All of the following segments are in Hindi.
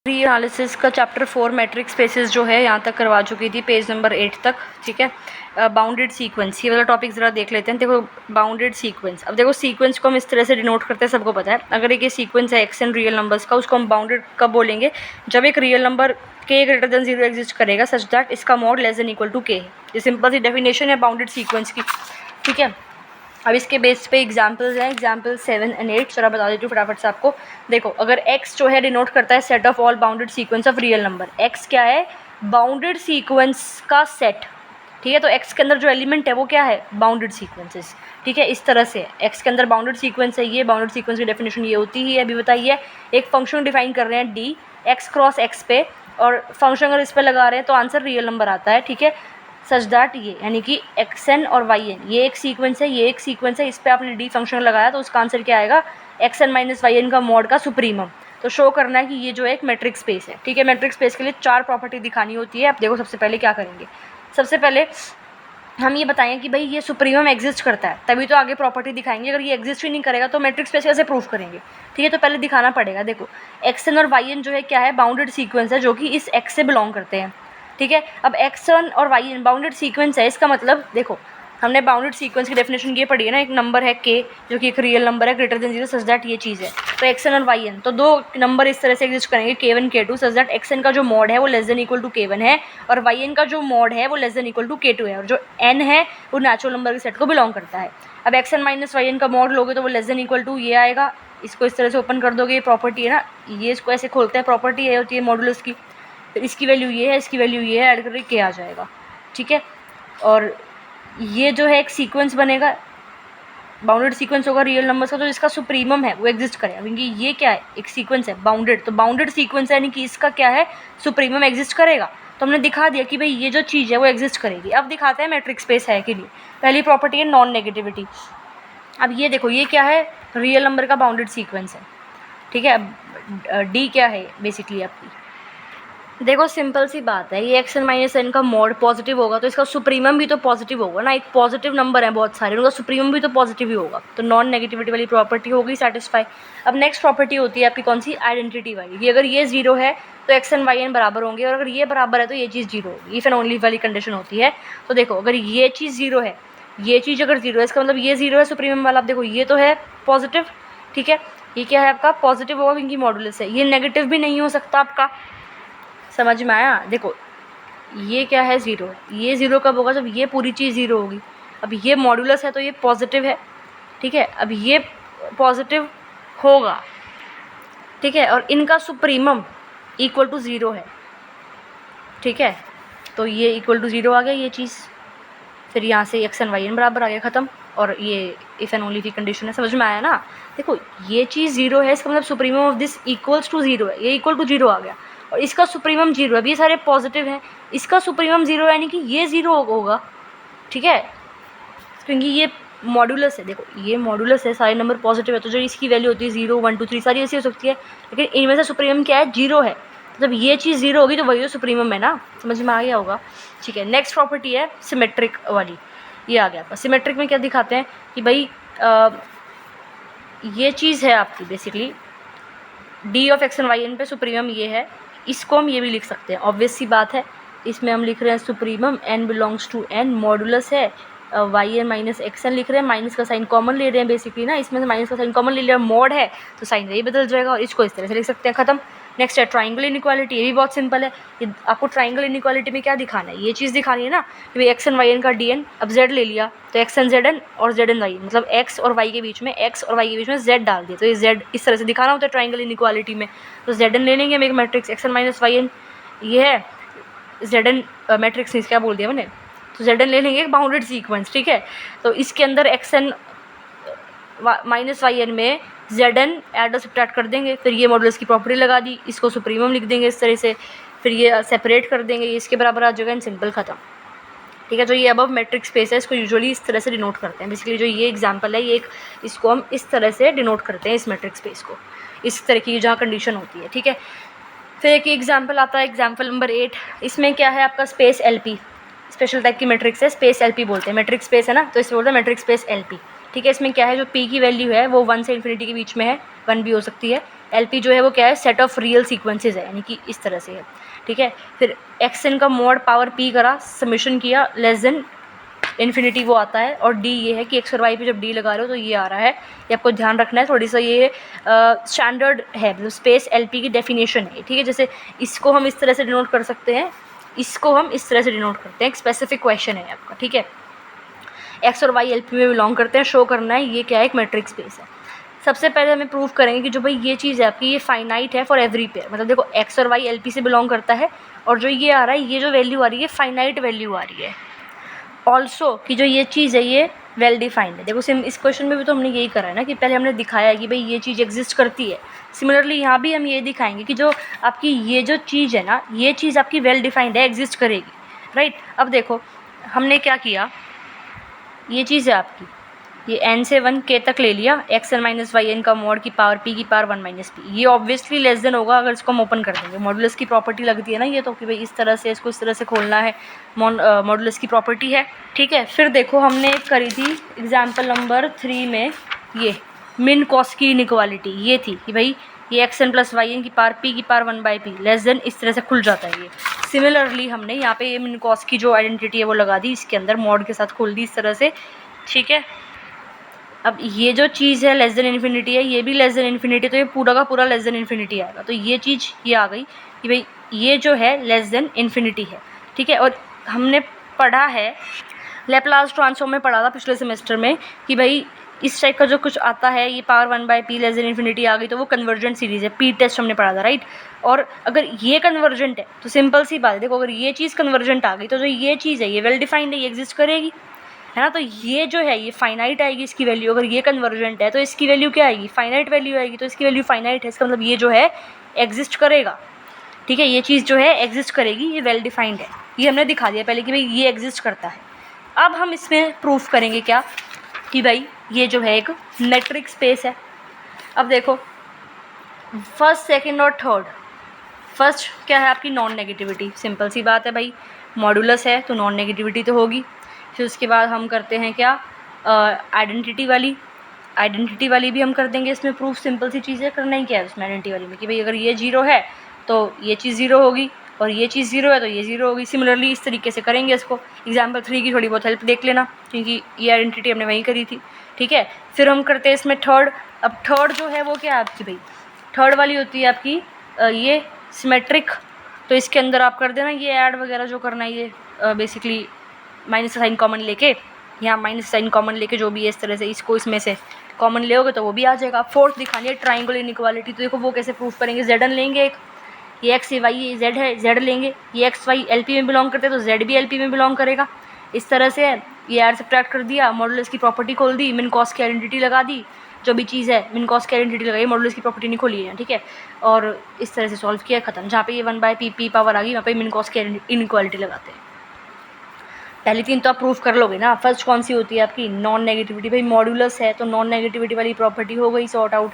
री एनालिसिस का चैप्टर 4 मैट्रिक स्पेसेस जो है यहाँ तक करवा चुकी थी, पेज नंबर 8 तक। ठीक है, बाउंडेड सीक्वेंस, ये वाला टॉपिक ज़रा देख लेते हैं। देखो बाउंडेड सीक्वेंस, अब देखो सीक्वेंस को हम इस तरह से डिनोट करते हैं, सबको पता है। अगर एक ये सीक्वेंस है एक्स एन रियल नंबर्स का, उसको हम बाउंडेड कब बोलेंगे? जब एक रियल नंबर के ग्रेटर देन 0 एग्जिस्ट करेगा सच दैट इसका mod less than equal to k है। ये सिंपल सी डेफिनेशन है बाउंडेड सीक्वेंस की। ठीक है, अब इसके बेस पे एग्जाम्पल्स हैं, एग्जाम्पल 7 और 8 जरा बता देती हूँ फटाफट से आपको। देखो, अगर x जो है डिनोट करता है set of all bounded sequence of real number. x क्या है? बाउंडेड सीक्वेंस का सेट। ठीक है, तो x के अंदर जो एलिमेंट है वो क्या है? Bounded sequences. ठीक है, इस तरह से x के अंदर बाउंडेड सीक्वेंस है। ये बाउंडेड सीक्वेंस की डेफिनेशन ये होती ही है, अभी बताइए। एक फंक्शन डिफाइन कर रहे हैं d x क्रॉस x पे, और फंक्शन अगर इस पे लगा रहे हैं तो आंसर रियल नंबर आता है। ठीक है, सच दैट ये यानी कि एक्स एन और वाई एन ये एक सीक्वेंस है, ये एक सीक्वेंस है, इस पर आपने डी फंक्शन लगाया तो उसका आंसर क्या आएगा? X n minus y n का मॉड का सुप्रीमम। तो शो करना है कि ये जो एक मैट्रिक स्पेस है। ठीक है, मैट्रिक स्पेस के लिए 4 प्रॉपर्टी दिखानी होती है। आप देखो सबसे पहले क्या करेंगे, सबसे पहले हम ये बताएं कि भाई ये सुप्रीमम एग्जिस्ट करता है, तभी तो आगे प्रॉपर्टी दिखाएंगे। अगर ये एग्जिस्ट ही नहीं करेगा तो मैट्रिक स्पेस कैसे प्रूफ करेंगे? ठीक है, तो पहले दिखाना पड़ेगा। देखो एक्स एन और वाई एन जो है क्या है? बाउंडेड सीक्वेंस है जो कि इस एक्स से बिलोंग करते हैं। ठीक है, अब एक्स वन और वाई एन बाउंडेड सीक्वेंस है, इसका मतलब देखो हमने बाउंडेड सीक्वेंस की डेफिनेशन ये पढ़ी है ना, एक नंबर है के जो कि एक रियल नंबर है ग्रेटर देन 0 सच दैट ये चीज़ है। तो एक्स एन और वाई एन तो दो नंबर इस तरह से एग्जिस्ट करेंगे k1 k2 such that x N का जो मॉड है वो less than equal to k1 है, और वाई एन का जो मॉड है वो less than equal to k2 है, और जो n है वो नेचुरल नंबर के सेट को बिलोंग करता है। अब x n minus y n का मॉड लोगे तो वो लेस देन इक्वल टू ये आएगा। इसको इस तरह से ओपन कर दोगे, ये प्रॉपर्टी है ना, ये इसको ऐसे खोलते हैं, प्रॉपर्टी ये होती है मॉडुलस की। फिर इसकी वैल्यू ये है, इसकी वैल्यू ये है, ऐड करके के आ जाएगा। ठीक है, और ये जो है एक सीक्वेंस बनेगा, बाउंडेड सीक्वेंस होगा रियल नंबर्स का, तो इसका सुप्रीमम है वो एग्जिस्ट करेगा, क्योंकि ये क्या है? एक सीक्वेंस है बाउंडेड, तो बाउंडेड सीक्वेंस है यानी कि इसका क्या है? सुप्रीमम एग्जिस्ट करेगा। तो हमने दिखा दिया कि भाई ये जो चीज़ है वो एग्जिस्ट करेगी। अब दिखाते हैं मैट्रिक स्पेस है कि नहीं। पहली प्रॉपर्टी है नॉन नेगेटिविटी। अब ये देखो, ये क्या है? रियल नंबर का बाउंडेड सीक्वेंस है। ठीक है, अब डी क्या है बेसिकली आपकी? देखो सिंपल सी बात है, ये एक्स एन माइनस एन का मॉड पॉजिटिव होगा तो इसका सुप्रीमम भी तो पॉजिटिव होगा ना। एक पॉजिटिव नंबर है बहुत सारे, उनका सुप्रीमम भी तो पॉजिटिव ही होगा, तो नॉन नेगेटिविटी वाली प्रॉपर्टी होगी सेटिस्फाई। अब नेक्स्ट प्रॉपर्टी होती है आपकी कौन सी? आइडेंटिटी वाली, कि अगर ये 0 है तो एक्स एन वाई एन बराबर होंगे, और अगर ये बराबर है तो ये चीज़ 0 होगी। इफ एंड ओनली वाली कंडीशन होती है। तो देखो अगर ये चीज़ 0 है, ये चीज़ अगर 0 है, इसका मतलब ये 0 है सुप्रीमम वाला। आप देखो ये तो है पॉजिटिव। ठीक है, ये क्या है आपका? पॉजिटिव होगा क्योंकि मॉडुलस है। ये नेगेटिव भी नहीं हो सकता आपका, समझ में आया? देखो ये क्या है? 0 है। ये 0 कब होगा? जब ये पूरी चीज़ 0 होगी। अब ये मॉडुलस है तो ये पॉजिटिव है। ठीक है, अब ये पॉजिटिव होगा। ठीक है, और इनका सुप्रीमम इक्वल टू 0 है। ठीक है, तो ये इक्वल टू 0 आ गया ये चीज़, फिर यहाँ से एक्स एन वाई एन बराबर आ गया, ख़त्म। और ये इफ़ एंड ओनली की कंडीशन है, समझ में आया ना? देखो ये चीज़ 0 है, इसका मतलब supremum of this equals to 0 है, ये इक्वल टू 0 आ गया, और इसका सुप्रीमम 0 है। अब ये सारे पॉजिटिव हैं, इसका सुप्रीमम 0 है यानी कि ये 0 होगा। ठीक है, क्योंकि ये मॉडुलस है। देखो ये मॉडुलस है, सारे नंबर पॉजिटिव है, तो जो इसकी वैल्यू होती है 0 1 2 3 सारी ऐसी हो सकती है, लेकिन इनमें से सुप्रीमम क्या है? 0 है। तो जब ये चीज़ 0 होगी तो वही तो सुप्रीमम है ना, समझ में आ गया होगा। ठीक है, नेक्स्ट प्रॉपर्टी है सिमेट्रिक वाली, ये आ गया। सिमेट्रिक में क्या दिखाते हैं कि भाई ये चीज़ है आपकी basically d of x n y n पे सुप्रीमम ये है, इसको हम ये भी लिख सकते हैं, ऑब्वियस सी बात है। इसमें हम लिख रहे हैं supremum n belongs to n, modulus है y n minus x n लिख रहे हैं, माइनस का साइन कॉमन ले रहे हैं बेसिकली ना, इसमें से माइनस का साइन कॉमन ले लिया, मॉड है तो साइन यही बदल जाएगा, और इसको इस तरह से लिख सकते हैं, ख़त्म। नेक्स्ट है ट्राइंगल इनइक्वालिटी, ये भी बहुत सिंपल है। ये आपको ट्राइंगल इनइक्वालिटी में क्या दिखाना है? ये चीज़ दिखानी है ना कि भाई एक्स एन वाई एन का डी एन, अब जेड ले लिया तो एक्स एन जेड एन और जेड एन वाई, मतलब एक्स और वाई के बीच में, एक्स और वाई के बीच में जेड डाल दिया, तो ये जेड इस तरह से दिखाना होता है ट्राइंगल इनइक्वालिटी में। तो जेड एन ले लेंगे हम एक matrix x n minus y n, ये है जेड एन मैट्रिक्स, क्या बोल दिया मैंने? तो जेड एन ले लेंगे एक बाउंडेड सीक्वेंस। ठीक है, तो इसके अंदर x n minus y n में जेड एन एड और सब्ट्रैक्ट कर देंगे, फिर ये मॉडुलस की प्रॉपर्टी लगा दी, इसको सुप्रीमम लिख देंगे इस तरह से, फिर ये सेपरेट कर देंगे, ये इसके बराबर आ जाएगा, एंड सिंपल ख़त्म। ठीक है, जो ये अबव मैट्रिक स्पेस है इसको यूजुअली इस तरह से डिनोट करते हैं। बेसिकली जो ये एग्जांपल है, ये एक इसको हम इस तरह से डिनोट करते हैं, इस मैट्रिक स्पेस को, इस तरह की जहाँ कंडीशन होती है। ठीक है, फिर एक एग्जाम्पल आता है, एग्जाम्पल नंबर 8। इसमें क्या है आपका? स्पेस एलपी, स्पेशल टाइप की मैट्रिक्स है, स्पेस एलपी बोलते हैं। मैट्रिक स्पेस है ना, तो इससे बोलते हैं मैट्रिक स्पेस एलपी। ठीक है, इसमें क्या है? जो पी की वैल्यू है वो 1 से इन्फिनिटी के बीच में है, 1 भी हो सकती है, एल पी जो है वो क्या है, सेट ऑफ रियल सीक्वेंसेज है, यानी कि इस तरह से है, ठीक है। फिर एक्स एन का मॉड पावर पी करा, समेशन किया, लेस देन इन्फिनिटी वो आता है। और डी ये है कि एक्स और वाई पे जब डी लगा रहे हो तो ये आ रहा है, ये आपको ध्यान रखना है। थोड़ी सा ये स्टैंडर्ड है, मतलब स्पेस एलपी की डेफिनेशन है, ठीक है। जैसे इसको हम इस तरह से डिनोट कर सकते हैं, इसको हम इस तरह से डिनोट करते हैं, एक स्पेसिफिक क्वेश्चन है आपका, ठीक है। एक्स और वाई एलपी में बिलोंग करते हैं, शो करना है ये क्या है, एक मैट्रिक स्पेस है। सबसे पहले हमें प्रूव करेंगे कि जो भाई ये चीज़ है आपकी, ये फाइनाइट है फॉर एवरी पेयर, मतलब देखो एक्स और वाई एलपी से बिलोंग करता है, और जो ये आ रहा है, ये जो वैल्यू आ रही है फाइनाइट वैल्यू आ रही है। ऑल्सो कि जो ये चीज़ है ये वेल डिफाइंड है। देखो सिम इस क्वेश्चन में भी तो हमने यही करा है ना, कि पहले हमने दिखाया है कि भाई ये चीज़ एग्जिस्ट करती है। सिमिलरली यहाँ भी हम ये दिखाएंगे कि जो आपकी ये जो चीज़ है ना, ये चीज़ आपकी वेल डिफाइंड है, एग्जिस्ट करेगी, राइट। अब देखो हमने क्या किया, ये चीज़ है आपकी, ये n से 1 k तक ले लिया, x n minus y n का मॉड की पावर p की पावर 1 माइनस पी, ये ऑब्वियसली लेस देन होगा अगर इसको हम ओपन कर देंगे। मॉडुलस की प्रॉपर्टी लगती है ना ये, तो कि भाई इस तरह से इसको इस तरह से खोलना है, मॉडुलस की प्रॉपर्टी है, ठीक है। फिर देखो हमने करी थी एग्जाम्पल नंबर 3 में ये मिन कॉस की इनइक्वालिटी, ये थी कि भाई ये x n plus y n की पावर p की power 1 by P less than, इस तरह से खुल जाता है ये। सिमिलरली हमने यहाँ पे ये मिन कॉस की जो आइडेंटिटी है वो लगा दी, इसके अंदर मॉड के साथ खोल दी इस तरह से, ठीक है। अब ये जो चीज़ है लेस देन इन्फिनिटी है, ये भी लेस देन इन्फिनिटी, तो ये पूरा का पूरा लेस देन इन्फिनिटी आएगा। तो ये चीज़ ये आ गई कि भाई ये जो है लेस देन इन्फिनिटी है, ठीक है। और हमने पढ़ा है, लैप्लास ट्रांसफॉर्म में पढ़ा था पिछले सेमेस्टर में, कि भाई इस टाइप का जो कुछ आता है, ये power 1 by P less than infinity आ गई, तो वो कन्वर्जेंट सीरीज़ है, पी टेस्ट हमने पढ़ा था, राइट। और अगर ये कन्वर्जेंट है तो सिंपल सी बात है, देखो अगर ये चीज़ कन्वर्जेंट आ गई तो जो ये चीज़ है ये वेल डिफाइंड है, ये एग्जिस्ट करेगी, है ना। तो ये जो है ये फाइनाइट आएगी इसकी वैल्यू, अगर ये कन्वर्जेंट है तो इसकी वैल्यू क्या आएगी, फाइनाइट वैल्यू आएगी, तो इसकी वैल्यू फाइनाइट है, इसका मतलब ये जो है एग्जिस्ट करेगा, ठीक है। ये चीज़ जो है एग्जिस्ट करेगी, ये वेल डिफाइंड है, ये हमने दिखा दिया पहले कि भाई ये एग्जिस्ट करता है। अब हम इसमें प्रूफ करेंगे क्या, कि भाई ये जो है एक मैट्रिक स्पेस है। अब देखो फर्स्ट सेकेंड और थर्ड, फर्स्ट क्या है आपकी नॉन नेगेटिविटी, सिंपल सी बात है भाई, मॉडुलस है तो नॉन नेगेटिविटी तो होगी। फिर उसके बाद हम करते हैं क्या, आइडेंटिटी वाली भी हम कर देंगे इसमें प्रूफ, सिंपल सी चीज़ है, करना ही क्या है उसमें आइडेंटिटी वाली में, कि भाई अगर ये जीरो है तो ये चीज़ ज़ीरो होगी, और ये चीज़ ज़ीरो है तो ये ज़ीरो होगी। सिमिलरली इस तरीके से करेंगे इसको। एग्जाम्पल 3 की थोड़ी बहुत हेल्प देख लेना, क्योंकि ये आइडेंटिटी हमने वहीं करी थी, ठीक है। फिर हम करते हैं इसमें थर्ड। अब थर्ड जो है वो क्या है आपकी, भाई थर्ड वाली होती है आपकी ये सिमेट्रिक, तो इसके अंदर आप कर देना ये ऐड वगैरह जो करना है, ये बेसिकली माइनस साइन कॉमन लेके, यहाँ माइनस साइन कॉमन लेके जो भी है इस तरह से इसको इसमें से कॉमन लेओगे तो वो भी आ जाएगा। फोर्थ दिखानी है ट्राइंगल इनइक्वालिटी, तो देखो वो कैसे प्रूफ करेंगे, जेड एन लेंगे एक, ये एक्स ये वाई ये जेड है, जेड लेंगे, ये एक्स वाई एलपी में बिलोंग करते हैं तो जेड भी एलपी में बिलोंग करेगा, इस तरह से है। ये ऐड सब्ट्रैक्ट कर दिया, मॉडुलस की प्रॉपर्टी खोल दी, मिन कॉस की आइडेंटिटी लगा दी, जो भी चीज़ है मिन कॉस की आइडेंटिटी लगाई, मॉडुलस की प्रॉपर्टी नहीं खोली है, ठीक है। और इस तरह से सॉल्व किया, खत्म। जहाँ पे ये 1 बाई पी पावर आ गई वहाँ पे मिन कॉस की इनइक्वालिटी लगाते हैं। पहली 3 तो आप प्रूफ कर लोगे ना। फर्स्ट कौन सी होती है आपकी, नॉन नेगेटिविटी, भाई मॉडुलस है तो नॉन नेगेटिविटी वाली प्रॉपर्टी हो गई सॉर्ट आउट।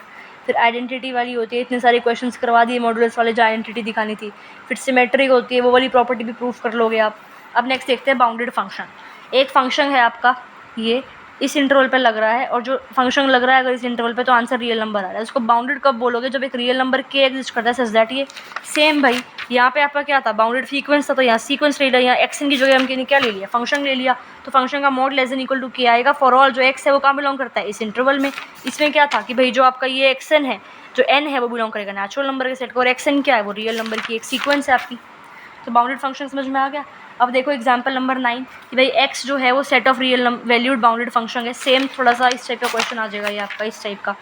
फिर आइडेंटिटी वाली होती है, इतने सारे क्वेश्चंस करवा दिए मॉडुलस वाले जो आइडेंटिटी दिखानी थी। फिर सिमेट्रिक होती है, वो वाली प्रॉपर्टी भी प्रूफ कर लोगे आप। अब नेक्स्ट देखते हैं बाउंडेड फंक्शन। एक फंक्शन है आपका, ये इस इंटरवल पे लग रहा है, और जो फंक्शन लग रहा है अगर इस इंटरवल पे तो आंसर रियल नंबर आ रहा है। उसको बाउंडेड कब बोलोगे, जब एक रियल नंबर के एग्जिस्ट करता है, सच दैट ये सेम। भाई यहाँ पे आपका क्या था, बाउंडेड सीक्वेंस था, तो यहाँ सीक्वेंस ले लिया, यहाँ एक्सन की जगह हमने क्या ले लिया, फंक्शन ले लिया, तो फंक्शन का mod less than equal to k आएगा फॉर ऑल जो एक्स है वो कहाँ बिलोंग करता है, इस इंटरवल में। इसमें क्या था कि भाई जो आपका ये एक्सन है, जो एन है वो बिलोंग करेगा नेचुरल नंबर के सेट को, और एक्सन क्या है वो रियल नंबर की एक सीक्वेंस है आपकी। तो बाउंडेड फंक्शन समझ में आ गया। अब देखो एग्जाम्पल नंबर 9 कि भाई x जो है वो set of real valued bounded function है। सेम थोड़ा सा इस टाइप का क्वेश्चन आ जाएगा ये आपका, इस टाइप का,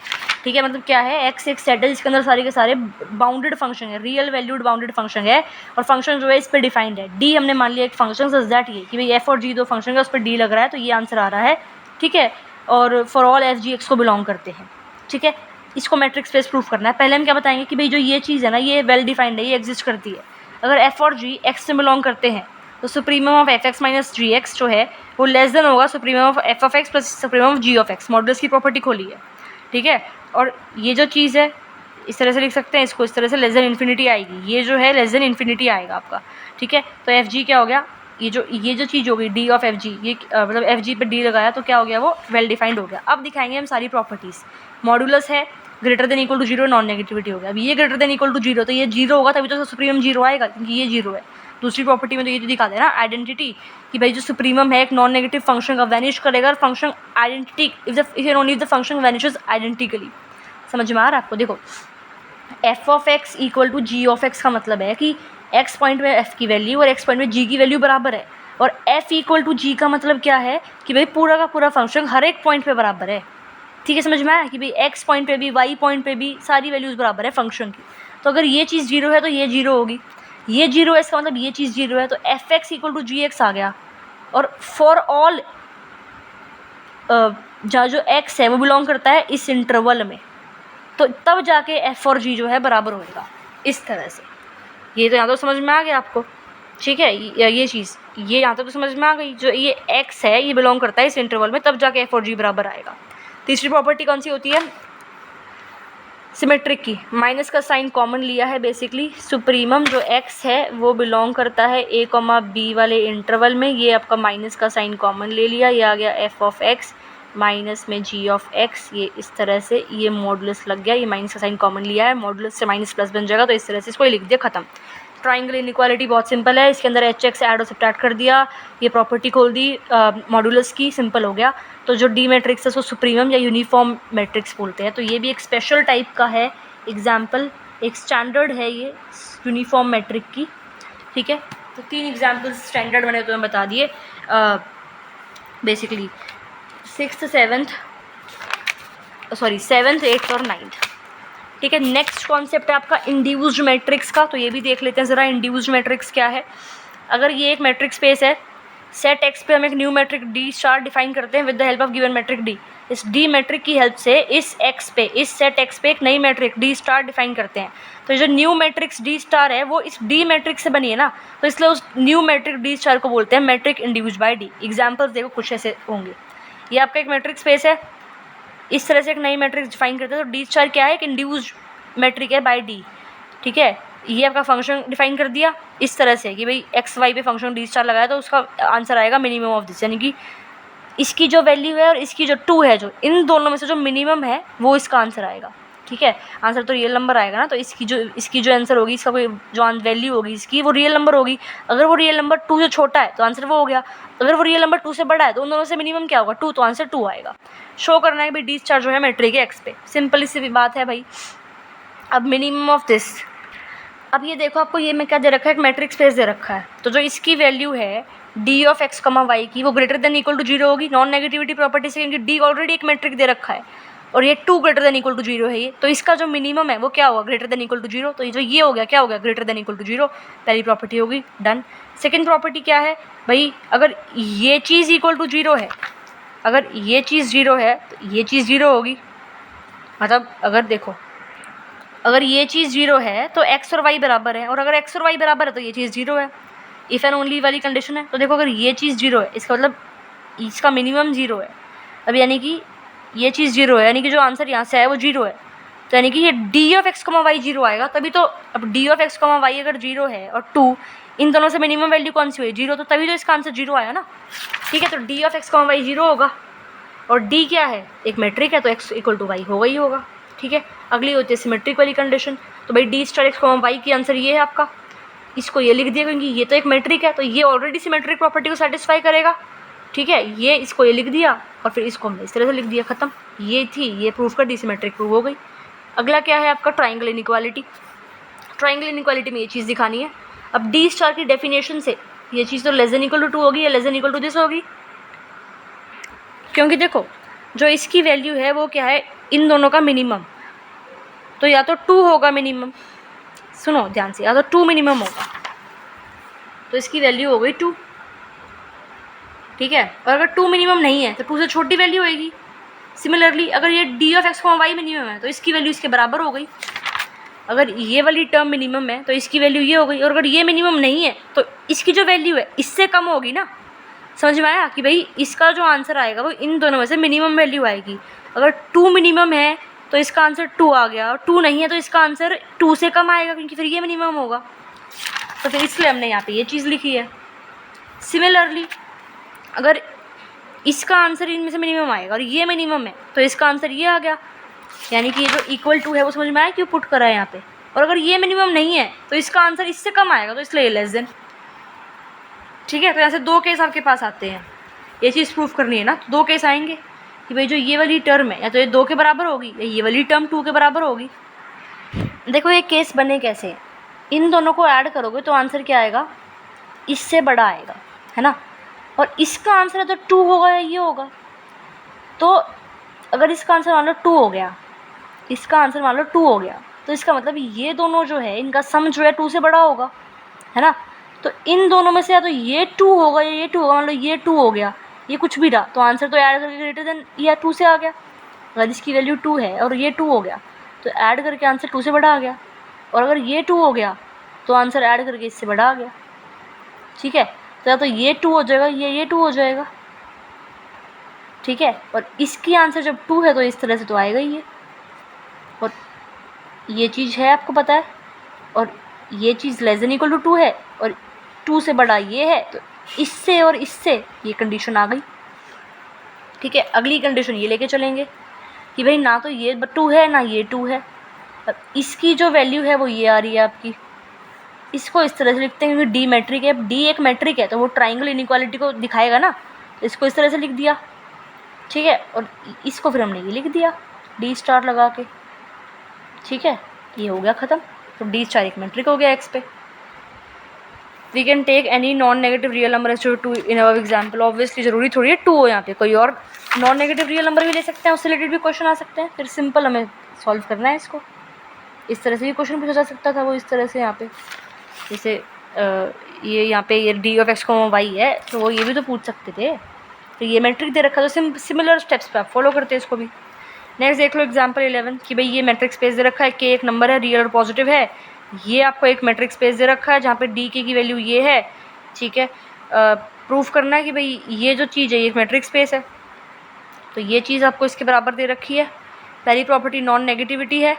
ठीक है। मतलब क्या है, x एक सेट है जिसके अंदर सारे के सारे बाउंडेड फंक्शन है, रियल वैल्यूड बाउंडेड फंक्शन है, और फंक्शन जो है इस पर डिफाइंड है। d हमने मान लिया एक फंक्शन, सच दैट ये कि भाई f और g दो फंक्शन है, उस पर d लग रहा है, तो ये आंसर आ रहा है, ठीक है। और for all F G x को बिलोंग करते हैं, ठीक है। इसको मैट्रिक्स स्पेस प्रूफ करना है। पहले हम क्या बताएंगे कि भाई जो ये चीज़ है ना, ये वेल डिफाइंड है, ये एग्जिस्ट करती है। अगर f और g x से बिलोंग करते हैं तो supremum of f x minus g x जो है वो लेस देन होगा supremum of f of x plus supremum of g of x. Modulus की प्रॉपर्टी खोली है, ठीक है। और ये जो चीज़ है इस तरह से लिख सकते हैं इसको, इस तरह से लेस देन इन्फिनिटी आएगी, ये जो है लेस देन इन्फिनिटी आएगा आपका, ठीक है। तो एफ जी क्या हो गया, ये जो चीज़ हो गई डी ऑफ एफ जी, ये मतलब एफ जी पर डी लगाया तो क्या हो गया, वो वेल डिफाइंड हो गया। अब दिखाएंगे हम सारी प्रॉपर्टीज़। मॉडुलस है greater than equal to zero non negativity हो गया। अब ये greater than equal to zero, तो ये जीरो होगा तभी तो सुप्रीमम जीरो आएगा, क्योंकि ये जीरो है। दूसरी प्रॉपर्टी में तो ये तो दिखा देना आइडेंटिटी कि भाई जो सुप्रीमम है एक नॉन नेगेटिव फंक्शन का वैनिश करेगा, और function identity if and only the function vanishes identically. समझ में आ रहा है आपको? देखो F of x equal to ji of x का मतलब है कि एक्स पॉइंट में एफ की वैल्यू और एक्स पॉइंट में जी की वैल्यू बराबर है, और एफ इक्वल टू जी का मतलब क्या है कि भाई पूरा का पूरा फंक्शन हर एक पॉइंट पे बराबर है। ठीक है, समझ में आया कि भाई एक्स पॉइंट पे भी वाई पॉइंट पे भी सारी वैल्यूज़ बराबर है फंक्शन की। तो अगर ये चीज़ जीरो है तो ये जीरो होगी, ये जीरो है इसका मतलब ये चीज़ जीरो है, तो F X equal to G X आ गया। और फॉर ऑल जहाँ जो एक्स है वो बिलोंग करता है इस इंटरवल में, तो तब जाके एफ और जी जो है बराबर होएगा इस तरह से। ये तो यहाँ तो समझ में आ गया आपको, ठीक है? ये चीज़ ये यहाँ तक तो समझ में आ गई। जो ये एक्स है ये बिलोंग करता है इस इंटरवल में, तब जाके एफ और जी बराबर आएगा। तीसरी प्रॉपर्टी कौन सी होती है? सिमेट्रिक की। माइनस का साइन कॉमन लिया है बेसिकली। सुप्रीमम जो एक्स है वो बिलोंग करता है ए कॉमा बी वाले इंटरवल में, ये आपका माइनस का साइन कॉमन ले लिया, ये आ गया एफ ऑफ एक्स माइनस में जी ऑफ एक्स, ये इस तरह से ये मॉडुलस लग गया, ये माइनस का साइन कॉमन लिया है, मॉडुलस से माइनस प्लस बन जाएगा, तो इस तरह से इसको लिख दिया, खत्म। ट्राइंगल इनइक्वालिटी बहुत सिंपल है, इसके अंदर एच एक्स ऐड और सब्ट्रैक्ट कर दिया, ये प्रॉपर्टी खोल दी मॉडुलस की, सिंपल हो गया। तो जो डी मैट्रिक्स है उसको सुप्रीमम या यूनिफॉर्म मैट्रिक्स बोलते हैं। तो ये भी एक स्पेशल टाइप का है एग्जाम्पल, एक स्टैंडर्ड है ये यूनिफॉर्म मैट्रिक की, ठीक है? तो 3 एग्जाम्पल्स स्टैंडर्ड मैंने तुम्हें बता दिए basically 6th 7th 7th 8th और 9th, ठीक है? नेक्स्ट कॉन्सेप्ट है आपका इंड्यूस्ड मैट्रिक्स का, तो ये भी देख लेते हैं ज़रा इंड्यूस्ड मैट्रिक्स क्या है। अगर ये एक मैट्रिक स्पेस है, सेट एक्स पे हम एक new metric d star define करते हैं with the help of given metric d. इस डी मैट्रिक की हेल्प से इस एक्स पे, इस सेट एक्स पे एक नई मैट्रिक डी स्टार डिफाइन करते हैं। तो जो न्यू मैट्रिक्स डी स्टार है वो इस डी मैट्रिक से बनी है ना, तो इसलिए उस न्यू मैट्रिक डी स्टार को बोलते हैं metric induced by d. Examples देखो कुछ ऐसे होंगे। ये आपका एक मैट्रिक स्पेस है, इस तरह से एक नई मैट्रिक्स डिफाइन करते हैं, तो डी स्टार क्या है? एक इंड्यूस्ड मैट्रिक है बाय डी, ठीक है? ये आपका फंक्शन डिफाइन कर दिया इस तरह से कि भाई एक्स वाई पे फंक्शन डी स्टार लगाया, तो उसका आंसर आएगा मिनिमम ऑफ दिस, यानी कि इसकी जो वैल्यू है और इसकी जो 2 है, जो इन दोनों में से जो मिनिमम है वो इसका आंसर आएगा, ठीक है? आंसर तो रियल नंबर आएगा ना, तो इसकी जो आंसर होगी, इसका कोई जो वैल्यू होगी इसकी, वो रियल नंबर होगी। अगर वो रियल नंबर 2 से छोटा है तो आंसर वो हो गया, अगर वो रियल नंबर 2 से बड़ा है तो उन दोनों से मिनिमम क्या होगा? 2, तो आंसर 2 आएगा। शो करना है भाई डी स्टार जो है मैट्रिक है एक्स पे, सिंपल सी बात है भाई। अब मिनिमम ऑफ दिस, अब ये देखो आपको ये में क्या दे रखा है? एक मैट्रिक स्पेस दे रखा है, तो जो इसकी वैल्यू है d of x comma y की, वो greater than equal to zero होगी नॉन नेगेटिविटी प्रॉपर्टी से, क्योंकि डी ऑलरेडी एक मैट्रिक दे रखा है और ये 2 greater than equal to zero है ये, तो इसका जो मिनिमम है वो क्या होगा? Greater than equal to zero. तो ये हो गया, क्या हो गया? Greater than equal to zero. पहली प्रॉपर्टी होगी, डन। सेकेंड प्रॉपर्टी क्या है भाई? अगर ये चीज़ इक्वल टू जीरो है, अगर ये चीज़ जीरो है तो ये चीज़ जीरो होगी। मतलब अगर देखो, अगर ये चीज़ जीरो है तो एक्स और वाई बराबर है, और अगर एक्स और वाई बराबर है तो ये चीज़ जीरो है। इफ़ एंड ओनली वाली कंडीशन है। तो देखो अगर ये चीज़ जीरो है इसका मतलब इसका मिनिमम जीरो है। अब यानी कि ये चीज़ जीरो है, यानी कि जो आंसर यहाँ से है वो जीरो है, तो यानी कि ये d of x comma Y zero आएगा तभी तो। अब D of x comma Y अगर जीरो है और 2, इन दोनों से मिनिमम वैल्यू कौन सी हुई? जीरो, तो तभी तो इसका आंसर जीरो आया ना, ठीक है? तो D of x comma Y zero होगा, और डी क्या है? एक मैट्रिक है, तो एक्स इक्वल टू वाई होगा ही होगा, ठीक है? अगली होती है सिमेट्रिक वाली कंडीशन। तो भाई d star x comma y की आंसर ये है आपका, इसको ये लिख दिया क्योंकि ये तो एक मैट्रिक है, तो ये ऑलरेडी सिमेट्रिक प्रॉपर्टी को सेटिस्फाई करेगा, ठीक है? ये इसको ये लिख दिया और फिर इसको हमने इस तरह से लिख दिया, खत्म। ये थी, ये प्रूफ कर दी, सिमेट्रिक प्रूफ हो गई। अगला क्या है आपका? Triangle inequality. ट्राइंगल इनइक्वालिटी में ये चीज़ दिखानी है। अब डी स्टार की डेफिनेशन से ये चीज़ तो लेस देन इक्वल टू 2 होगी या less than equal to this होगी, क्योंकि देखो जो इसकी वैल्यू है वो क्या है? इन दोनों का मिनिमम, तो या तो 2 होगा मिनिमम, सुनो ध्यान से, या तो 2 मिनिमम होगा, तो इसकी वैल्यू हो गई 2, ठीक है? और अगर 2 मिनिमम नहीं है तो 2 से छोटी वैल्यू होएगी। सिमिलरली अगर ये d of x y minimum है तो इसकी वैल्यू इसके बराबर हो गई। अगर ये वाली टर्म मिनिमम है तो इसकी वैल्यू ये हो गई, और अगर ये मिनिमम नहीं है तो इसकी जो वैल्यू है इससे कम होगी ना। समझ में आया कि भाई इसका जो आंसर आएगा वो इन दोनों में से मिनिमम वैल्यू आएगी। अगर 2 मिनिमम है तो इसका आंसर 2 आ गया, और 2 नहीं है तो इसका आंसर 2 से कम आएगा, क्योंकि फिर ये मिनिमम होगा, तो फिर इसलिए हमने यहाँ पे ये चीज़ लिखी है। सिमिलरली अगर इसका आंसर इनमें से मिनिमम आएगा और ये मिनिमम है तो इसका आंसर ये आ गया, यानी कि ये जो इक्वल टू है वो समझ में आया क्यों पुट करा है यहाँ पे। और अगर ये मिनिमम नहीं है तो इसका आंसर इससे कम आएगा, तो इसलिए लेस देन। ठीक है, तो यहाँ से दो केस आपके पास आते हैं, ये चीज़ प्रूफ करनी है ना, तो दो केस आएंगे कि भाई जो ये वाली टर्म है या तो ये 2 के बराबर होगी या ये वाली टर्म 2 के बराबर होगी। देखो ये केस बने कैसे, इन दोनों को ऐड करोगे तो आंसर क्या आएगा, इससे बड़ा आएगा, है ना। और इसका आंसर है तो 2 होगा या ये होगा। तो अगर इसका आंसर मान लो 2 हो गया, इसका आंसर मान लो 2 हो गया, तो इसका मतलब ये दोनों जो है इनका सम जो है 2 से बड़ा होगा, है ना। तो इन दोनों में से या तो ये 2 होगा या ये 2 होगा। मान लो ये 2 हो गया, ये कुछ भी रहा, तो आंसर तो ऐड करके ग्रेटर देन या 2 से आ गया। अगर इसकी वैल्यू 2 है और ये 2 हो गया तो ऐड करके आंसर 2 से बड़ा आ गया। और अगर ये 2 हो गया तो आंसर ऐड करके इससे बड़ा आ गया। ठीक है, तो या तो ये 2 हो जाएगा ये 2 हो जाएगा। ठीक है, और इसकी आंसर जब 2 है तो इस तरह से तो आएगा ही ये। और ये चीज़ है आपको पता है, और ये चीज़ लेस देन इक्वल टू 2 है और 2 से बड़ा ये है, तो इससे और इससे ये कंडीशन आ गई। ठीक है, अगली कंडीशन ये लेके चलेंगे कि भाई ना तो ये 2 है ना ये 2 है। अब इसकी जो वैल्यू है वो ये आ रही है आपकी। इसको इस तरह से लिखते हैं क्योंकि डी मैट्रिक है, डी एक मैट्रिक है तो वो ट्राइंगल इनइक्वालिटी को दिखाएगा ना, तो इसको इस तरह से लिख दिया। ठीक है, और इसको फिर हमने ये लिख दिया डी स्टार लगा के। ठीक है, ये हो गया ख़त्म। तो डी स्टार एक मैट्रिक हो गया एक्स पे। We can take any non negative real number as two in our example. Obviously ज़रूरी थोड़ी है 2 हो, यहाँ पे कोई और नॉन नेगेटिव रियल नंबर भी ले सकते हैं, उससे रिलेटेड भी क्वेश्चन आ सकते हैं। फिर सिंपल हमें सॉल्व करना है इसको। इस तरह से भी क्वेश्चन पूछा जा सकता था, वो इस तरह से यहाँ पे जैसे ये यहाँ पे ये डी ऑफ एक्स को वाई है तो वो ये भी तो पूछ सकते थे। तो ये मैट्रिक दे रखा तो सिमिलर स्टेप्स पे आप फॉलो करते हैं इसको भी। नेक्स्ट देख लो एग्जाम्पल 11 कि भाई ये मैट्रिक स्पेस दे रखा है, के एक नंबर है, रियल और पॉजिटिव है। ये आपको एक मैट्रिक स्पेस दे रखा है जहाँ पे डी के की वैल्यू ये है। ठीक है, प्रूफ करना है कि भाई ये जो चीज़ है ये एक मैट्रिक स्पेस है, तो ये चीज़ आपको इसके बराबर दे रखी है। पहली प्रॉपर्टी नॉन नेगेटिविटी है,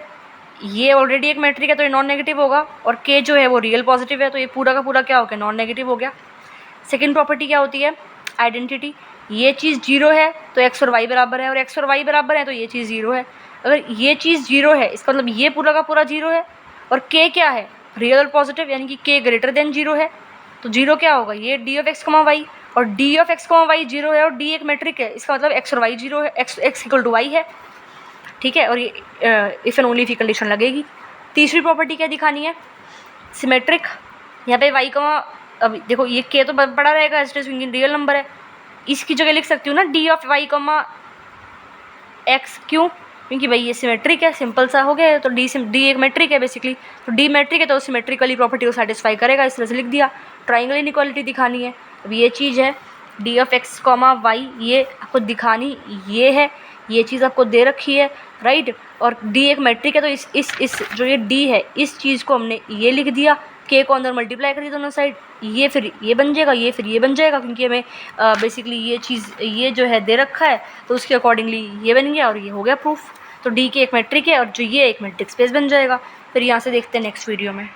ये ऑलरेडी एक मैट्रिक है तो ये नॉन नेगेटिव होगा, और के जो है वो रियल पॉजिटिव है तो ये पूरा का पूरा क्या हो गया, नॉन नेगेटिव हो गया। सेकेंड प्रॉपर्टी क्या होती है, आइडेंटिटी। ये चीज़ 0 है तो एक्स और वाई बराबर है, और एक्स और वाई बराबर है तो ये चीज़ 0 है। अगर ये चीज़ 0 है इसका मतलब ये पूरा का पूरा 0 है, और के क्या है, रियल और पॉजिटिव, यानी कि के ग्रेटर देन 0 है। तो 0 क्या होगा, ये d of x comma Y, और D of x comma Y 0 है और डी एक मैट्रिक है, इसका मतलब एक्स और वाई 0 है, एक्स इक्वल टू वाई है। ठीक है, और ये if and only if condition लगेगी। तीसरी प्रॉपर्टी क्या दिखानी है, सिमेट्रिक। यहाँ पे वाई कमा, अब देखो ये के तो बड़ा रहेगा एज क्योंकि रियल नंबर है, इसकी जगह लिख सकती हूँ ना d of y comma x. क्यों, क्योंकि भाई ये सिमेट्रिक है, सिंपल सा हो गया। तो डी एक मैट्रिक है बेसिकली, तो डी मैट्रिक है तो सिमेट्रिक वाली प्रॉपर्टी को सेटिस्फाई करेगा, इस तरह से लिख दिया। ट्राइंगल इनइक्वालिटी दिखानी है, अब ये चीज़ है d of x comma y, ये आपको दिखानी ये है, ये चीज़ आपको दे रखी है, राइट। और डी एक मैट्रिक है तो इस जो ये डी है इस चीज़ को हमने ये लिख दिया, के को अंदर मल्टीप्लाई कर दिया दोनों साइड, ये फिर ये बन जाएगा, ये फिर ये बन जाएगा, क्योंकि हमें बेसिकली ये चीज़ ये जो है दे रखा है तो उसके अकॉर्डिंगली ये बन गया और ये हो गया प्रूफ। तो डी के एक मैट्रिक है और जो ये एक मैट्रिक स्पेस बन जाएगा। फिर यहाँ से देखते हैं नेक्स्ट वीडियो में।